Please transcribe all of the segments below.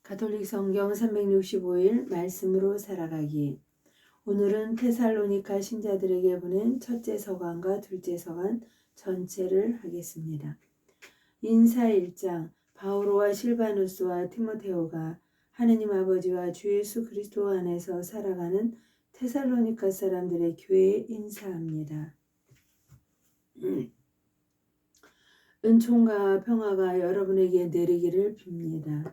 가톨릭 성경 365일 말씀으로 살아가기. 오늘은 테살로니가 신자들에게 보낸 첫째 서간과 둘째 서간 전체를 하겠습니다. 인사 1장. 바오로와 실바누스와 디모데오가 하느님 아버지와 주 예수 그리스도 안에서 살아가는 테살로니가 사람들의 교회에 인사합니다. 은총과 평화가 여러분에게 내리기를 빕니다.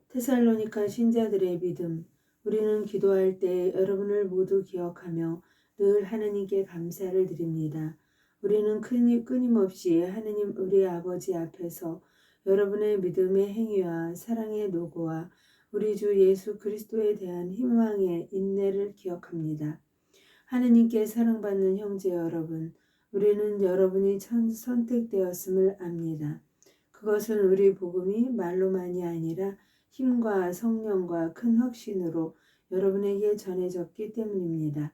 테살로니가 신자들의 믿음. 우리는 기도할 때 여러분을 모두 기억하며 늘 하느님께 감사를 드립니다. 우리는 끊임없이 하느님 우리 아버지 앞에서 여러분의 믿음의 행위와 사랑의 노고와 우리 주 예수 그리스도에 대한 희망의 인내를 기억합니다. 하느님께 사랑받는 형제 여러분, 우리는 여러분이 선택되었음을 압니다. 그것은 우리 복음이 말로만이 아니라 힘과 성령과 큰 확신으로 여러분에게 전해졌기 때문입니다.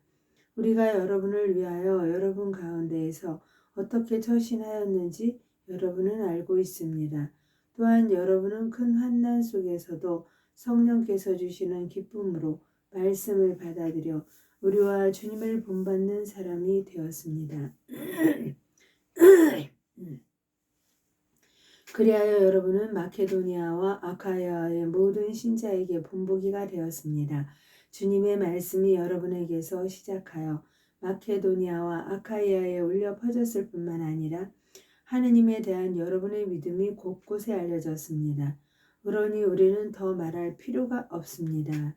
우리가 여러분을 위하여 여러분 가운데에서 어떻게 처신하였는지 여러분은 알고 있습니다. 또한 여러분은 큰 환난 속에서도 성령께서 주시는 기쁨으로 말씀을 받아들여 우리와 주님을 본받는 사람이 되었습니다. 그리하여 여러분은 마케도니아와 아카야의 모든 신자에게 본보기가 되었습니다. 주님의 말씀이 여러분에게서 시작하여 마케도니아와 아카야에 울려 퍼졌을 뿐만 아니라 하느님에 대한 여러분의 믿음이 곳곳에 알려졌습니다. 그러니 우리는 더 말할 필요가 없습니다.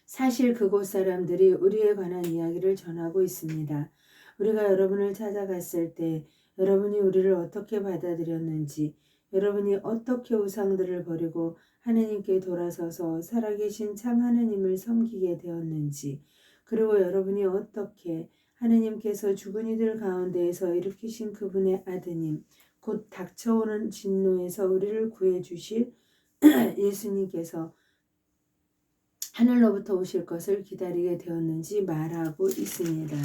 사실 그곳 사람들이 우리에 관한 이야기를 전하고 있습니다. 우리가 여러분을 찾아갔을 때 여러분이 우리를 어떻게 받아들였는지, 여러분이 어떻게 우상들을 버리고 하느님께 돌아서서 살아계신 참 하느님을 섬기게 되었는지, 그리고 여러분이 어떻게 하느님께서 죽은 이들 가운데에서 일으키신 그분의 아드님, 곧 닥쳐오는 진노에서 우리를 구해주실 예수님께서 하늘로부터 오실 것을 기다리게 되었는지 말하고 있습니다.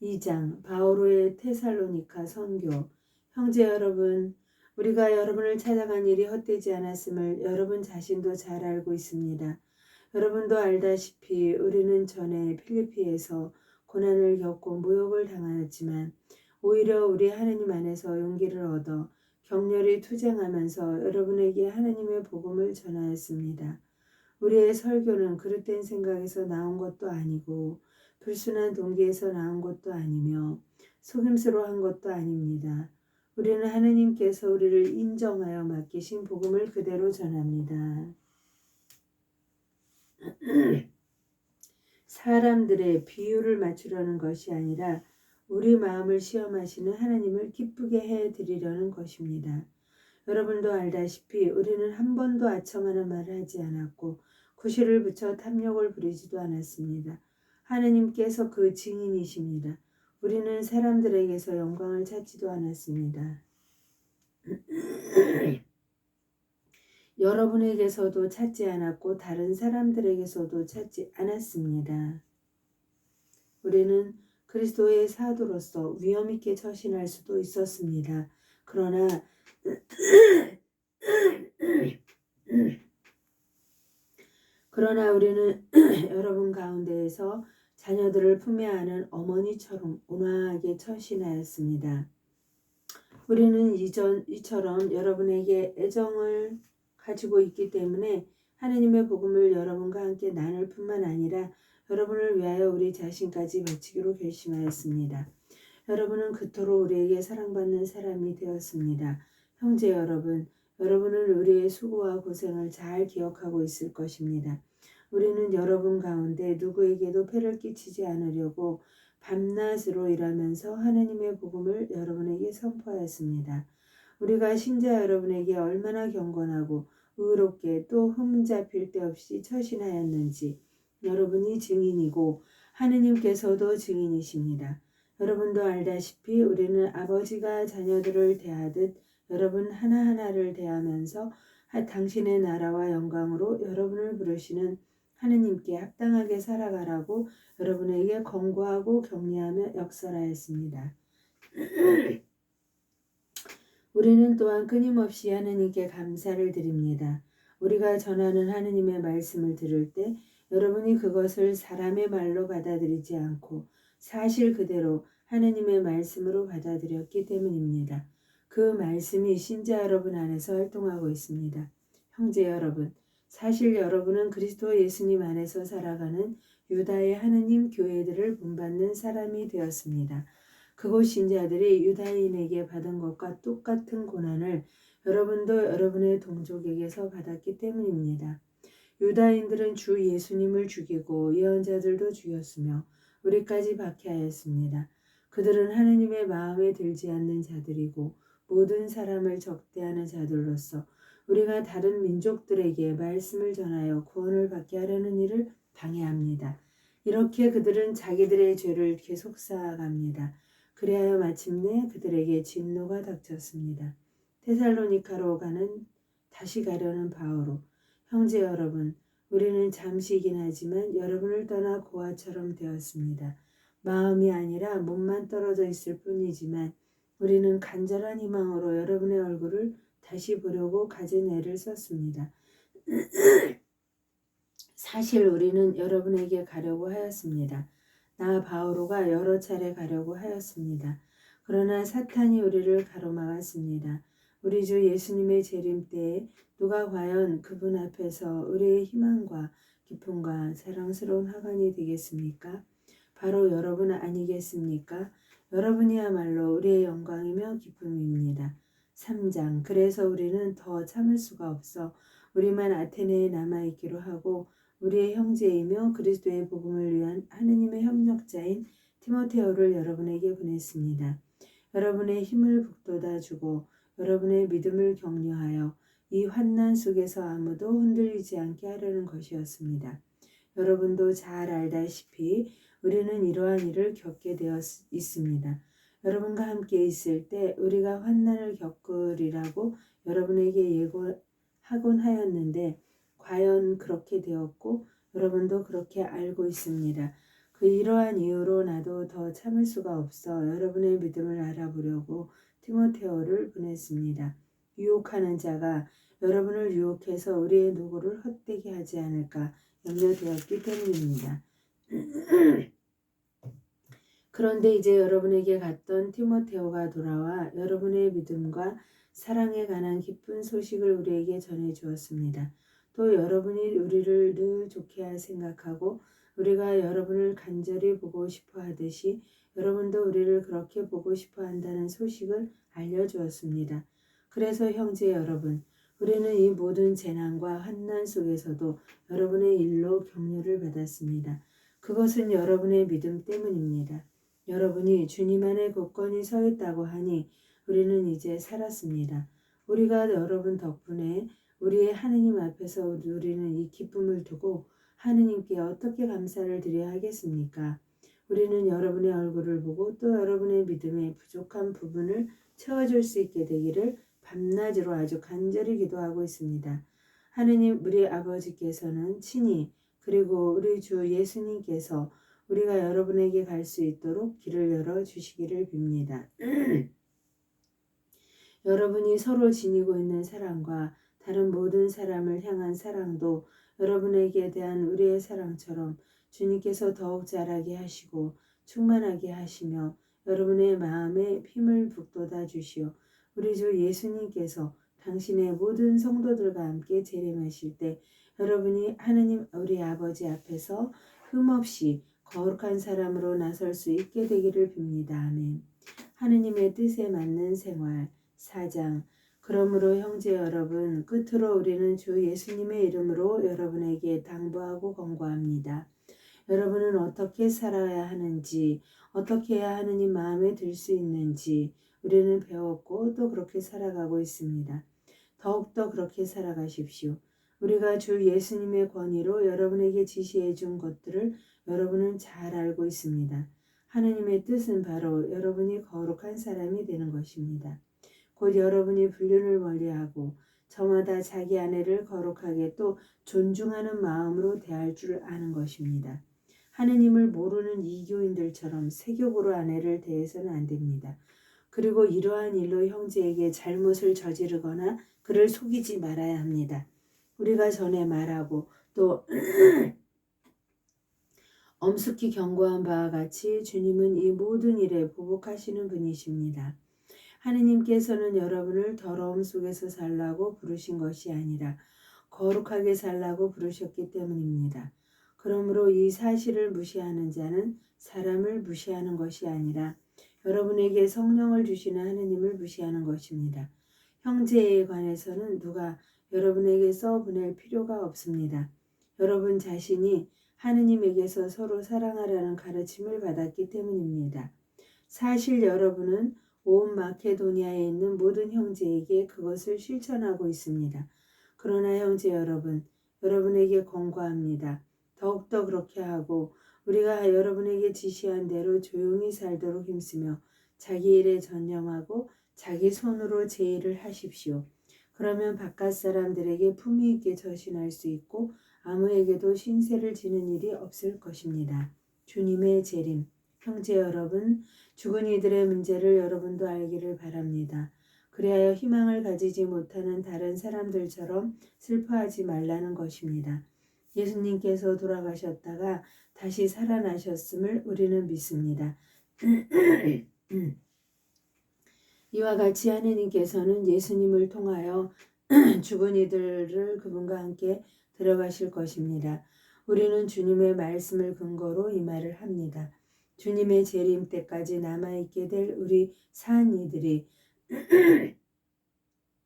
2장. 바오로의 테살로니가 선교. 형제 여러분, 우리가 여러분을 찾아간 일이 헛되지 않았음을 여러분 자신도 잘 알고 있습니다. 여러분도 알다시피 우리는 전에 필리피에서 고난을 겪고 모욕을 당하였지만 오히려 우리 하느님 안에서 용기를 얻어 격렬히 투쟁하면서 여러분에게 하느님의 복음을 전하였습니다. 우리의 설교는 그릇된 생각에서 나온 것도 아니고 불순한 동기에서 나온 것도 아니며 속임수로 한 것도 아닙니다. 우리는 하느님께서 우리를 인정하여 맡기신 복음을 그대로 전합니다. 사람들의 비유를 맞추려는 것이 아니라 우리 마음을 시험하시는 하나님을 기쁘게 해드리려는 것입니다. 여러분도 알다시피 우리는 한 번도 아첨하는 말을 하지 않았고 구실을 붙여 탐욕을 부리지도 않았습니다. 하느님께서 그 증인이십니다. 우리는 사람들에게서 영광을 찾지도 않았습니다. 여러분에게서도 찾지 않았고 다른 사람들에게서도 찾지 않았습니다. 우리는 그리스도의 사도로서 위험 있게 처신할 수도 있었습니다. 그러나 우리는 여러분 가운데에서 자녀들을 품에 안은 어머니처럼 온화하게 처신하였습니다. 우리는 이처럼 여러분에게 애정을 가지고 있기 때문에 하느님의 복음을 여러분과 함께 나눌 뿐만 아니라 여러분을 위하여 우리 자신까지 바치기로 결심하였습니다. 여러분은 그토록 우리에게 사랑받는 사람이 되었습니다. 형제 여러분, 여러분은 우리의 수고와 고생을 잘 기억하고 있을 것입니다. 우리는 여러분 가운데 누구에게도 폐를 끼치지 않으려고 밤낮으로 일하면서 하느님의 복음을 여러분에게 선포하였습니다. 우리가 신자 여러분에게 얼마나 경건하고 의롭게 또 흠잡힐 데 없이 처신하였는지 여러분이 증인이고 하느님께서도 증인이십니다. 여러분도 알다시피 우리는 아버지가 자녀들을 대하듯 여러분 하나하나를 대하면서 당신의 나라와 영광으로 여러분을 부르시는 하느님께 합당하게 살아가라고 여러분에게 권고하고 격려하며 역설하였습니다. 우리는 또한 끊임없이 하느님께 감사를 드립니다. 우리가 전하는 하느님의 말씀을 들을 때 여러분이 그것을 사람의 말로 받아들이지 않고 사실 그대로 하느님의 말씀으로 받아들였기 때문입니다. 그 말씀이 신자 여러분 안에서 활동하고 있습니다. 형제 여러분, 사실 여러분은 그리스도 예수님 안에서 살아가는 유다의 하느님 교회들을 본받는 사람이 되었습니다. 그곳 신자들이 유다인에게 받은 것과 똑같은 고난을 여러분도 여러분의 동족에게서 받았기 때문입니다. 유다인들은 주 예수님을 죽이고 예언자들도 죽였으며 우리까지 박해하였습니다. 그들은 하느님의 마음에 들지 않는 자들이고 모든 사람을 적대하는 자들로서 우리가 다른 민족들에게 말씀을 전하여 구원을 받게 하려는 일을 방해합니다. 이렇게 그들은 자기들의 죄를 계속 쌓아갑니다. 그리하여 마침내 그들에게 진노가 닥쳤습니다. 데살로니가로 다시 가려는 바오로, 형제 여러분, 우리는 잠시이긴 하지만 여러분을 떠나 고아처럼 되었습니다. 마음이 아니라 몸만 떨어져 있을 뿐이지만 우리는 간절한 희망으로 여러분의 얼굴을 다시 보려고 가진 애를 썼습니다. 사실 우리는 여러분에게 가려고 하였습니다. 나 바오로가 여러 차례 가려고 하였습니다. 그러나 사탄이 우리를 가로막았습니다. 우리 주 예수님의 재림 때에 누가 과연 그분 앞에서 우리의 희망과 기쁨과 자랑스러운 하관이 되겠습니까? 바로 여러분 아니겠습니까? 여러분이야말로 우리의 영광이며 기쁨입니다. 3장. 그래서 우리는 더 참을 수가 없어 우리만 아테네에 남아있기로 하고 우리의 형제이며 그리스도의 복음을 위한 하느님의 협력자인 디모데오를 여러분에게 보냈습니다. 여러분의 힘을 북돋아 주고 여러분의 믿음을 격려하여 이 환난 속에서 아무도 흔들리지 않게 하려는 것이었습니다. 여러분도 잘 알다시피 우리는 이러한 일을 겪게 되어 있습니다. 여러분과 함께 있을 때 우리가 환난을 겪으리라고 여러분에게 예고하곤 하였는데 과연 그렇게 되었고 여러분도 그렇게 알고 있습니다. 이러한 이유로 나도 더 참을 수가 없어 여러분의 믿음을 알아보려고 디모데오를 보냈습니다. 유혹하는 자가 여러분을 유혹해서 우리의 노고를 헛되게 하지 않을까 염려되었기 때문입니다. 그런데 이제 여러분에게 갔던 디모데오가 돌아와 여러분의 믿음과 사랑에 관한 기쁜 소식을 우리에게 전해 주었습니다. 또 여러분이 우리를 늘 좋게 생각하고 우리가 여러분을 간절히 보고 싶어 하듯이 여러분도 우리를 그렇게 보고 싶어 한다는 소식을 알려주었습니다. 그래서 형제 여러분, 우리는 이 모든 재난과 환난 속에서도 여러분의 일로 격려를 받았습니다. 그것은 여러분의 믿음 때문입니다. 여러분이 주님 안에 굳건히 서 있다고 하니 우리는 이제 살았습니다. 우리가 여러분 덕분에 우리의 하느님 앞에서 우리는 이 기쁨을 두고 하느님께 어떻게 감사를 드려야 하겠습니까? 우리는 여러분의 얼굴을 보고 또 여러분의 믿음의 부족한 부분을 채워줄 수 있게 되기를 밤낮으로 아주 간절히 기도하고 있습니다. 하느님 우리 아버지께서는 친히 그리고 우리 주 예수님께서 우리가 여러분에게 갈 수 있도록 길을 열어주시기를 빕니다. 여러분이 서로 지니고 있는 사랑과 다른 모든 사람을 향한 사랑도 여러분에게 대한 우리의 사랑처럼 주님께서 더욱 자라게 하시고 충만하게 하시며 여러분의 마음에 힘을 북돋아 주시오. 우리 주 예수님께서 당신의 모든 성도들과 함께 재림하실 때 여러분이 하느님 우리 아버지 앞에서 흠없이 거룩한 사람으로 나설 수 있게 되기를 빕니다. 아멘. 하느님의 뜻에 맞는 생활 4장. 그러므로 형제 여러분, 끝으로 우리는 주 예수님의 이름으로 여러분에게 당부하고 권고합니다. 여러분은 어떻게 살아야 하는지, 어떻게 해야 하느님 마음에 들 수 있는지 우리는 배웠고 또 그렇게 살아가고 있습니다. 더욱더 그렇게 살아가십시오. 우리가 주 예수님의 권위로 여러분에게 지시해 준 것들을 여러분은 잘 알고 있습니다. 하느님의 뜻은 바로 여러분이 거룩한 사람이 되는 것입니다. 곧 여러분이 불륜을 멀리하고 저마다 자기 아내를 거룩하게 또 존중하는 마음으로 대할 줄 아는 것입니다. 하느님을 모르는 이교인들처럼 세욕으로 아내를 대해서는 안 됩니다. 그리고 이러한 일로 형제에게 잘못을 저지르거나 그를 속이지 말아야 합니다. 우리가 전에 말하고 또 엄숙히 경고한 바와 같이 주님은 이 모든 일에 보복하시는 분이십니다. 하느님께서는 여러분을 더러움 속에서 살라고 부르신 것이 아니라 거룩하게 살라고 부르셨기 때문입니다. 그러므로 이 사실을 무시하는 자는 사람을 무시하는 것이 아니라 여러분에게 성령을 주시는 하느님을 무시하는 것입니다. 형제에 관해서는 누가 여러분에게서 보낼 필요가 없습니다. 여러분 자신이 하느님에게서 서로 사랑하라는 가르침을 받았기 때문입니다. 사실 여러분은 온 마케도니아에 있는 모든 형제에게 그것을 실천하고 있습니다. 그러나 형제 여러분, 여러분에게 권고합니다. 더욱더 그렇게 하고 우리가 여러분에게 지시한 대로 조용히 살도록 힘쓰며 자기 일에 전념하고 자기 손으로 제 일을 하십시오. 그러면 바깥 사람들에게 품위 있게 저신할 수 있고 아무에게도 신세를 지는 일이 없을 것입니다. 주님의 재림, 형제 여러분, 죽은 이들의 문제를 여러분도 알기를 바랍니다. 그리하여 희망을 가지지 못하는 다른 사람들처럼 슬퍼하지 말라는 것입니다. 예수님께서 돌아가셨다가 다시 살아나셨음을 우리는 믿습니다. 이와 같이 하느님께서는 예수님을 통하여 죽은 이들을 그분과 함께 데려가실 것입니다. 우리는 주님의 말씀을 근거로 이 말을 합니다. 주님의 재림 때까지 남아있게 될 우리 산 이들이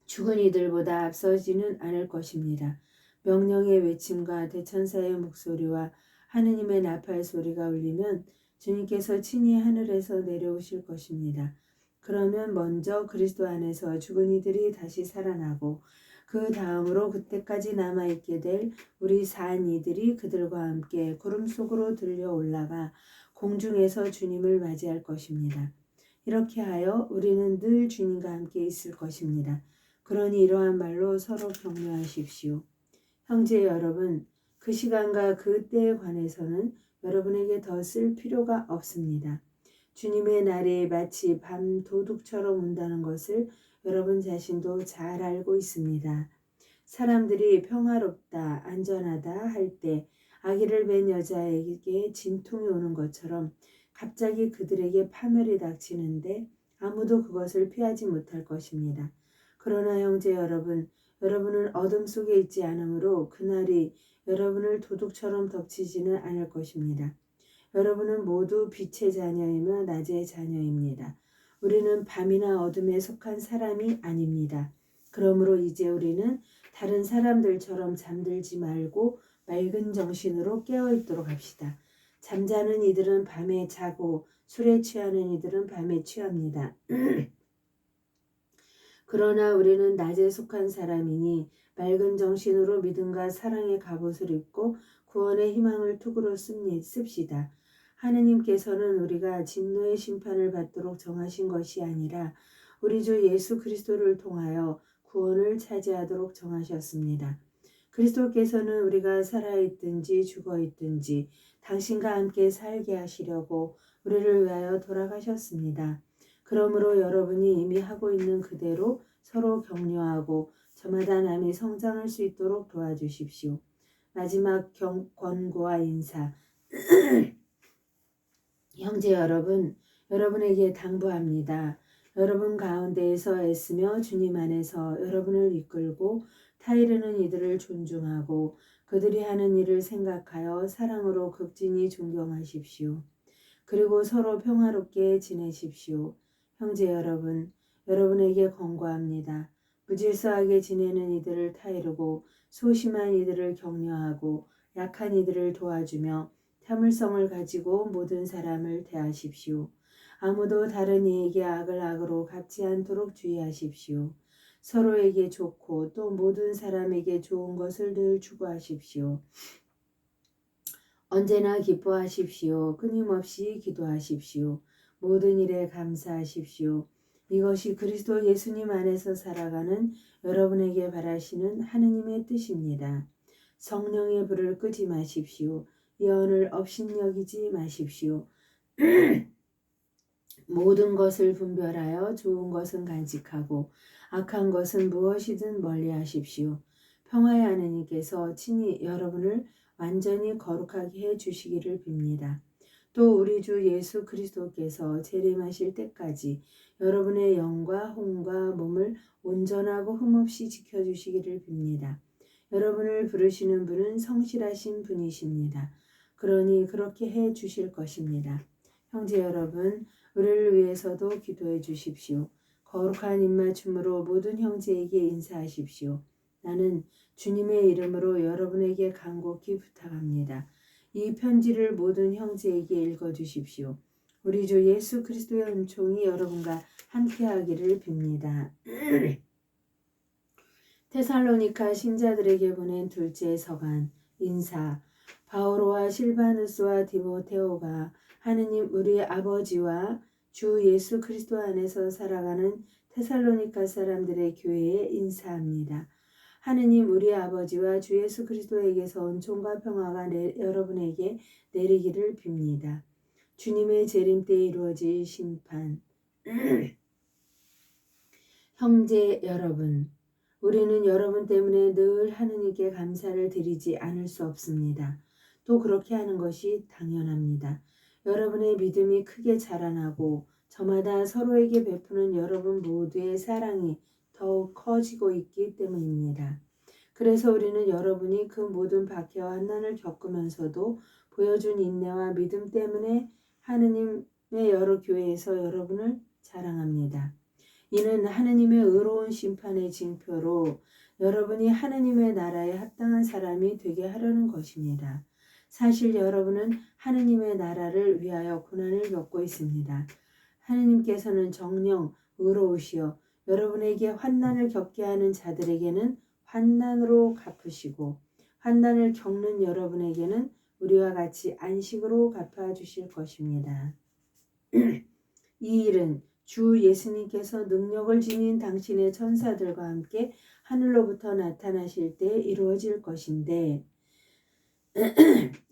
죽은 이들보다 앞서지는 않을 것입니다. 명령의 외침과 대천사의 목소리와 하느님의 나팔 소리가 울리면 주님께서 친히 하늘에서 내려오실 것입니다. 그러면 먼저 그리스도 안에서 죽은 이들이 다시 살아나고 그 다음으로 그때까지 남아있게 될 우리 산 이들이 그들과 함께 구름 속으로 들려 올라가 공중에서 주님을 맞이할 것입니다. 이렇게 하여 우리는 늘 주님과 함께 있을 것입니다. 그러니 이러한 말로 서로 격려하십시오. 형제 여러분, 그 시간과 그 때에 관해서는 여러분에게 더 쓸 필요가 없습니다. 주님의 날이 마치 밤 도둑처럼 온다는 것을 여러분 자신도 잘 알고 있습니다. 사람들이 평화롭다, 안전하다 할 때 아기를 뵌 여자에게 진통이 오는 것처럼 갑자기 그들에게 파멸이 닥치는데 아무도 그것을 피하지 못할 것입니다. 그러나 형제 여러분, 여러분은 어둠 속에 있지 않으므로 그날이 여러분을 도둑처럼 덮치지는 않을 것입니다. 여러분은 모두 빛의 자녀이며 낮의 자녀입니다. 우리는 밤이나 어둠에 속한 사람이 아닙니다. 그러므로 이제 우리는 다른 사람들처럼 잠들지 말고 맑은 정신으로 깨어있도록 합시다. 잠자는 이들은 밤에 자고 술에 취하는 이들은 밤에 취합니다. 그러나 우리는 낮에 속한 사람이니 맑은 정신으로 믿음과 사랑의 갑옷을 입고 구원의 희망을 투구로 씁시다. 하느님께서는 우리가 진노의 심판을 받도록 정하신 것이 아니라 우리 주 예수 그리스도를 통하여 구원을 차지하도록 정하셨습니다. 그리스도께서는 우리가 살아있든지 죽어있든지 당신과 함께 살게 하시려고 우리를 위하여 돌아가셨습니다. 그러므로 여러분이 이미 하고 있는 그대로 서로 격려하고 저마다 남이 성장할 수 있도록 도와주십시오. 마지막 권고와 인사. 형제 여러분, 여러분에게 당부합니다. 여러분 가운데에서 애쓰며 주님 안에서 여러분을 이끌고 타이르는 이들을 존중하고 그들이 하는 일을 생각하여 사랑으로 극진히 존경하십시오. 그리고 서로 평화롭게 지내십시오. 형제 여러분, 여러분에게 권고합니다. 무질서하게 지내는 이들을 타이르고 소심한 이들을 격려하고 약한 이들을 도와주며 참을성을 가지고 모든 사람을 대하십시오. 아무도 다른 이에게 악을 악으로 갚지 않도록 주의하십시오. 서로에게 좋고 또 모든 사람에게 좋은 것을 늘 추구하십시오. 언제나 기뻐하십시오. 끊임없이 기도하십시오. 모든 일에 감사하십시오. 이것이 그리스도 예수님 안에서 살아가는 여러분에게 바라시는 하느님의 뜻입니다. 성령의 불을 끄지 마십시오. 예언을 업신여기지 마십시오. 모든 것을 분별하여 좋은 것은 간직하고 악한 것은 무엇이든 멀리하십시오. 평화의 하느님께서 친히 여러분을 완전히 거룩하게 해 주시기를 빕니다. 또 우리 주 예수 그리스도께서 재림하실 때까지 여러분의 영과 혼과 몸을 온전하고 흠없이 지켜주시기를 빕니다. 여러분을 부르시는 분은 성실하신 분이십니다. 그러니 그렇게 해 주실 것입니다. 형제 여러분, 우리를 위해서도 기도해 주십시오. 거룩한 입맞춤으로 모든 형제에게 인사하십시오. 나는 주님의 이름으로 여러분에게 간곡히 부탁합니다. 이 편지를 모든 형제에게 읽어주십시오. 우리 주 예수 그리스도의 은총이 여러분과 함께하기를 빕니다. 테살로니가 신자들에게 보낸 둘째 서간 인사. 바오로와 실바누스와 디모테오가 하느님 우리 아버지와 주 예수 그리스도 안에서 살아가는 테살로니가 사람들의 교회에 인사합니다. 하느님 우리 아버지와 주 예수 그리스도에게서 은총과 평화가 여러분에게 내리기를 빕니다. 주님의 재림 때에 이루어질 심판. 형제 여러분, 우리는 여러분 때문에 늘 하느님께 감사를 드리지 않을 수 없습니다. 또 그렇게 하는 것이 당연합니다. 여러분의 믿음이 크게 자라나고 저마다 서로에게 베푸는 여러분 모두의 사랑이 더욱 커지고 있기 때문입니다. 그래서 우리는 여러분이 그 모든 박해와 환난을 겪으면서도 보여준 인내와 믿음 때문에 하느님의 여러 교회에서 여러분을 자랑합니다. 이는 하느님의 의로운 심판의 징표로 여러분이 하느님의 나라에 합당한 사람이 되게 하려는 것입니다. 사실 여러분은 하느님의 나라를 위하여 고난을 겪고 있습니다. 하느님께서는 정녕 의로우시어 여러분에게 환난을 겪게 하는 자들에게는 환난으로 갚으시고 환난을 겪는 여러분에게는 우리와 같이 안식으로 갚아주실 것입니다. 이 일은 주 예수님께서 능력을 지닌 당신의 천사들과 함께 하늘로부터 나타나실 때 이루어질 것인데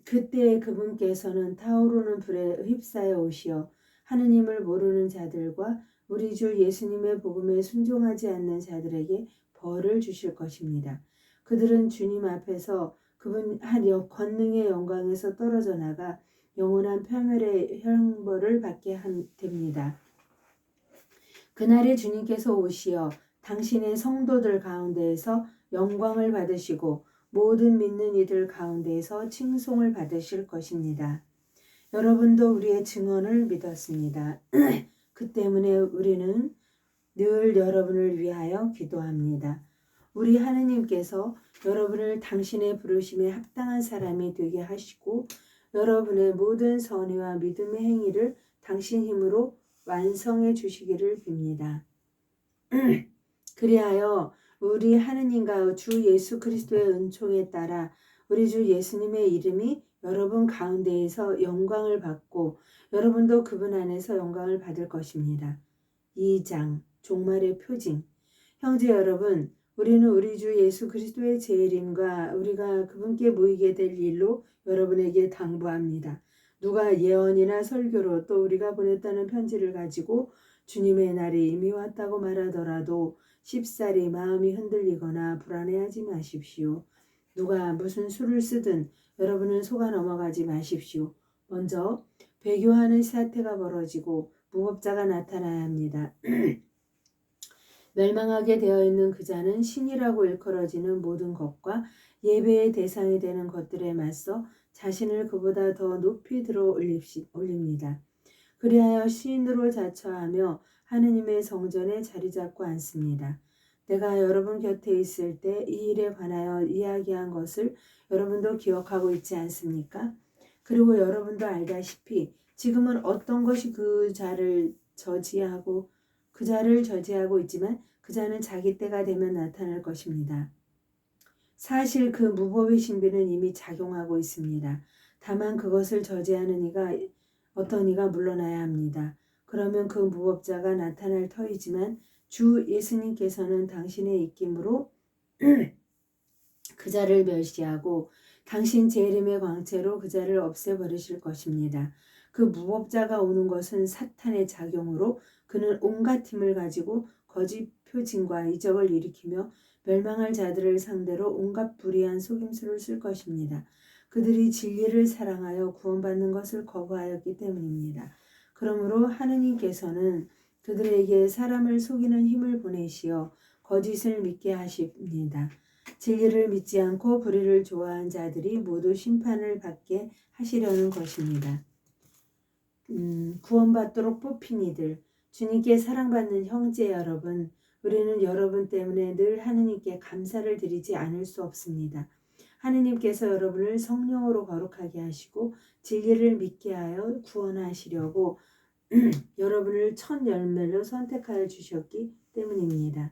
그때 그분께서는 타오르는 불에 휩싸여 오시어 하느님을 모르는 자들과 우리 주 예수님의 복음에 순종하지 않는 자들에게 벌을 주실 것입니다. 그들은 주님 앞에서 그분 권능의 영광에서 떨어져 나가 영원한 파멸의 형벌을 받게 됩니다. 그날에 주님께서 오시어 당신의 성도들 가운데에서 영광을 받으시고 모든 믿는 이들 가운데에서 칭송을 받으실 것입니다. 여러분도 우리의 증언을 믿었습니다. 그 때문에 우리는 늘 여러분을 위하여 기도합니다. 우리 하느님께서 여러분을 당신의 부르심에 합당한 사람이 되게 하시고 여러분의 모든 선의와 믿음의 행위를 당신 힘으로 완성해 주시기를 빕니다. 그리하여 우리 하느님과 주 예수 그리스도의 은총에 따라 우리 주 예수님의 이름이 여러분 가운데에서 영광을 받고 여러분도 그분 안에서 영광을 받을 것입니다. 2장 종말의 표징. 형제 여러분, 우리는 우리 주 예수 그리스도의 재림과 우리가 그분께 모이게 될 일로 여러분에게 당부합니다. 누가 예언이나 설교로 또 우리가 보냈다는 편지를 가지고 주님의 날이 이미 왔다고 말하더라도 쉽사리 마음이 흔들리거나 불안해하지 마십시오. 누가 무슨 수를 쓰든 여러분은 속아 넘어가지 마십시오. 먼저 배교하는 사태가 벌어지고 무법자가 나타나야 합니다. 멸망하게 되어 있는 그 자는 신이라고 일컬어지는 모든 것과 예배의 대상이 되는 것들에 맞서 자신을 그보다 더 높이 들어 올립니다. 그리하여 시인으로 자처하며 하느님의 성전에 자리 잡고 앉습니다. 내가 여러분 곁에 있을 때 이 일에 관하여 이야기한 것을 여러분도 기억하고 있지 않습니까? 그리고 여러분도 알다시피 지금은 어떤 것이 그 자를 저지하고 있지만 그 자는 자기 때가 되면 나타날 것입니다. 사실 그 무법의 신비는 이미 작용하고 있습니다. 다만 그것을 저지하는 어떤 이가 물러나야 합니다. 그러면 그 무법자가 나타날 터이지만 주 예수님께서는 당신의 입김으로 그 자를 멸시하고 당신 재림의 광채로 그 자를 없애버리실 것입니다. 그 무법자가 오는 것은 사탄의 작용으로 그는 온갖 힘을 가지고 거짓 표징과 이적을 일으키며 멸망할 자들을 상대로 온갖 불의한 속임수를 쓸 것입니다. 그들이 진리를 사랑하여 구원받는 것을 거부하였기 때문입니다. 그러므로 하느님께서는 그들에게 사람을 속이는 힘을 보내시어 거짓을 믿게 하십니다. 진리를 믿지 않고 불의를 좋아한 자들이 모두 심판을 받게 하시려는 것입니다. 구원받도록 뽑힌 이들, 주님께 사랑받는 형제 여러분, 우리는 여러분 때문에 늘 하느님께 감사를 드리지 않을 수 없습니다. 하느님께서 여러분을 성령으로 거룩하게 하시고 진리를 믿게 하여 구원하시려고 여러분을 첫 열매로 선택하여 주셨기 때문입니다.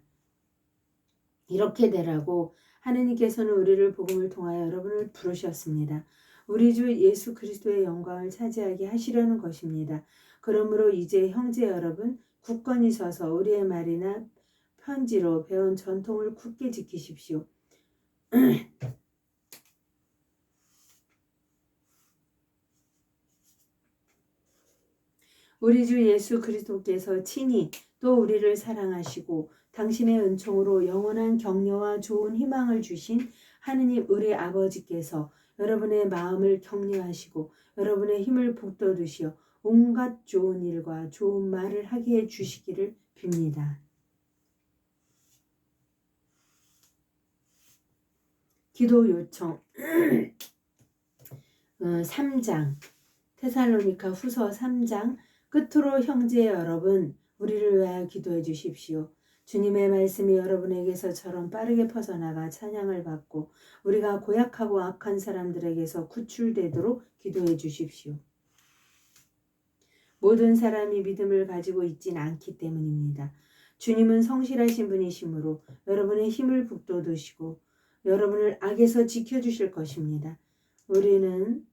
이렇게 되라고 하느님께서는 우리를 복음을 통하여 여러분을 부르셨습니다. 우리 주 예수 그리스도의 영광을 차지하게 하시려는 것입니다. 그러므로 이제 형제 여러분, 굳건히 서서 우리의 말이나 편지로 배운 전통을 굳게 지키십시오. 우리 주 예수 그리스도께서 친히 또 우리를 사랑하시고 당신의 은총으로 영원한 격려와 좋은 희망을 주신 하느님 우리 아버지께서 여러분의 마음을 격려하시고 여러분의 힘을 북돋으시어 온갖 좋은 일과 좋은 말을 하게 해 주시기를 빕니다. 기도 요청 3장 테살로니가 후서 3장 끝으로 형제 여러분 우리를 위하여 기도해 주십시오. 주님의 말씀이 여러분에게서처럼 빠르게 퍼져나가 찬양을 받고 우리가 고약하고 악한 사람들에게서 구출되도록 기도해 주십시오. 모든 사람이 믿음을 가지고 있진 않기 때문입니다. 주님은 성실하신 분이시므로 여러분의 힘을 북돋으시고 여러분을 악에서 지켜주실 것입니다. 우리는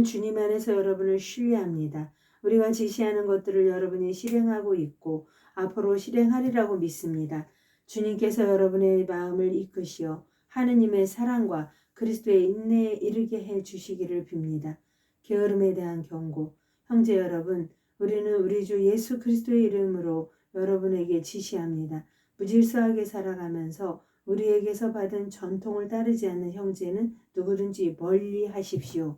주님 안에서 여러분을 신뢰합니다. 우리가 지시하는 것들을 여러분이 실행하고 있고 앞으로 실행하리라고 믿습니다. 주님께서 여러분의 마음을 이끄시어 하느님의 사랑과 그리스도의 인내에 이르게 해 주시기를 빕니다. 게으름에 대한 경고. 형제 여러분, 우리는 우리 주 예수 그리스도의 이름으로 여러분에게 지시합니다. 무질서하게 살아가면서 우리에게서 받은 전통을 따르지 않는 형제는 누구든지 멀리 하십시오.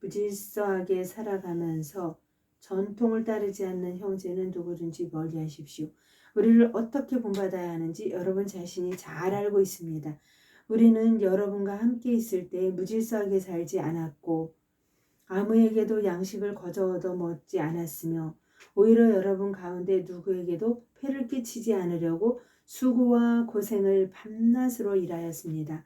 무질서하게 살아가면서 전통을 따르지 않는 형제는 누구든지 멀리 하십시오. 우리를 어떻게 본받아야 하는지 여러분 자신이 잘 알고 있습니다. 우리는 여러분과 함께 있을 때 무질서하게 살지 않았고 아무에게도 양식을 거저 얻어 먹지 않았으며 오히려 여러분 가운데 누구에게도 폐를 끼치지 않으려고 수고와 고생을 밤낮으로 일하였습니다.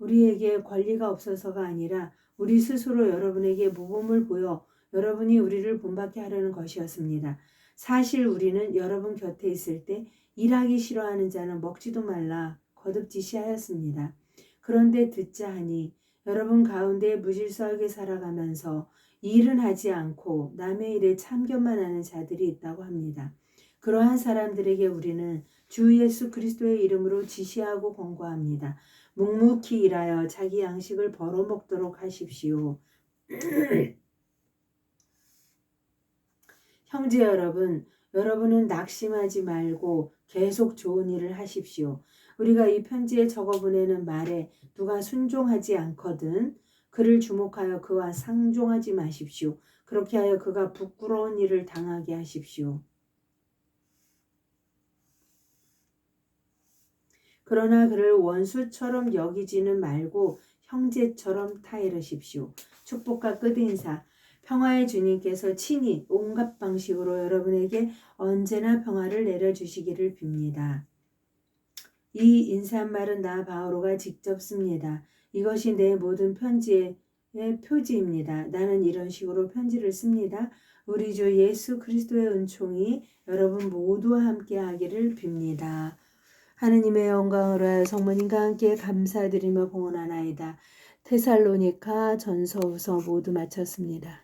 우리에게 권리가 없어서가 아니라 우리 스스로 여러분에게 모범을 보여 여러분이 우리를 본받게 하려는 것이었습니다. 사실 우리는 여러분 곁에 있을 때 일하기 싫어하는 자는 먹지도 말라 거듭 지시하였습니다. 그런데 듣자 하니 여러분 가운데 무질서하게 살아가면서 일은 하지 않고 남의 일에 참견만 하는 자들이 있다고 합니다. 그러한 사람들에게 우리는 주 예수 그리스도의 이름으로 지시하고 권고합니다. 묵묵히 일하여 자기 양식을 벌어먹도록 하십시오. 형제 여러분, 여러분은 낙심하지 말고 계속 좋은 일을 하십시오. 우리가 이 편지에 적어보내는 말에 누가 순종하지 않거든 그를 주목하여 그와 상종하지 마십시오. 그렇게 하여 그가 부끄러운 일을 당하게 하십시오. 그러나 그를 원수처럼 여기지는 말고 형제처럼 타이르십시오. 축복과 끝인사. 평화의 주님께서 친히 온갖 방식으로 여러분에게 언제나 평화를 내려주시기를 빕니다. 이 인사말은 나 바오로가 직접 씁니다. 이것이 내 모든 편지의 표지입니다. 나는 이런 식으로 편지를 씁니다. 우리 주 예수 그리스도의 은총이 여러분 모두와 함께 하기를 빕니다. 하느님의 영광으로 하여 성모님과 함께 감사드리며 봉헌하나이다. 테살로니가 전서후서 모두 마쳤습니다.